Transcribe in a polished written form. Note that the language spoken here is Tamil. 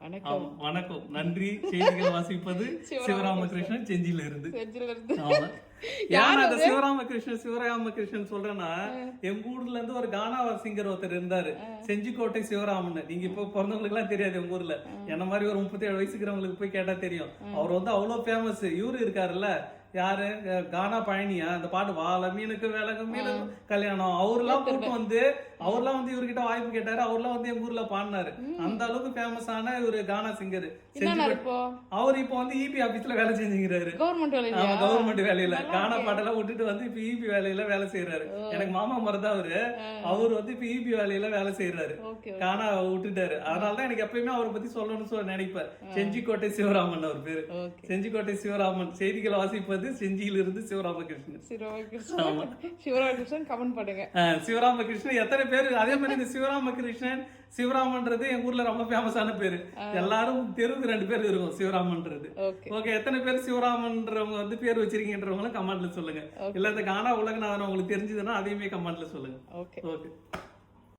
வணக்கம். வணக்கம். நன்றி. செய்திகள் வாசிப்பது சிவராமகிருஷ்ணன், செஞ்சியில இருந்து. ஆமா. ஏன் அந்த சிவராமகிருஷ்ணன் சொல்றேன்னா, எங்க ஊர்ல இருந்து ஒரு கானா சிங்கர் ஒருத்தர் இருந்தாரு, செஞ்சிக்கோட்டை சிவராமன். நீங்க இப்ப பிறந்தவங்களுக்கு எல்லாம் தெரியாது உங்க ஊர்ல. என்ன மாதிரி ஒரு 37 வயசுக்கிறவங்களுக்கு போய் கேட்டா தெரியும். அவர் வந்து அவ்வளவு ஃபேமஸ். இவரு இருக்காருல்ல, யாரு, கானா பழனியா, அந்த பாட்டு வாழ மீனுக்கு விலகு மீனுக்கு கல்யாணம், அவர்லாம் கூட்டு வந்து இவர்கிட்ட வாய்ப்பு கேட்டாரு. அவர்லாம் வந்து எங்க ஊர்ல பாடினாரு. அந்த அளவுக்கு ஃபேமஸான ஒரு கானா சிங்கர். அவர் இப்ப வந்து இபி ஆபீஸ்ல வேலை செஞ்சுக்கிறாரு. கவர்மெண்ட் வேலையில கானா பாட்டெல்லாம் விட்டுட்டு வந்து இப்ப இபி வேலையில வேலை செய்யறாரு. எனக்கு மாமா மருதான் அவர் வந்து இப்ப இபி வேலையில வேலை செய்யறாரு. கானா விட்டுட்டாரு. அதனாலதான் எனக்கு எப்பயுமே அவரை பத்தி சொல்லணும்னு நினைப்பேன். செஞ்சிக்கோட்டை சிவராமன் அவர் பேரு. செஞ்சிக்கோட்டை சிவராமன். செய்திகளை வாசிப்பது செஞ்சியில இருந்து சிவராமகிருஷ்ணன். சிவராமகிருஷ்ணன் கமெண்ட் பண்ணுங்க. சிவராமகிருஷ்ணன் எத்தனை பேரு, அதே மாதிரி இந்த சிவராமகிருஷ்ணன் சிவராமன்றது எங்க ஊர்ல ரொம்ப ஃபேமஸான பேரு. எல்லாரும் தெருவுக்கு 2 பேர் இருக்கும் சிவராமன்றது. ஓகே, எத்தனை பேர் சிவராமன்றவங்க வந்து பேர் வச்சிருக்கீங்கன்றவங்களும் கமெண்ட்ல சொல்லுங்க. இல்ல இந்த கானா உலகநாதன் உங்களுக்கு தெரிஞ்சதுன்னா அதையுமே கமெண்ட்ல சொல்லுங்க. ஓகே.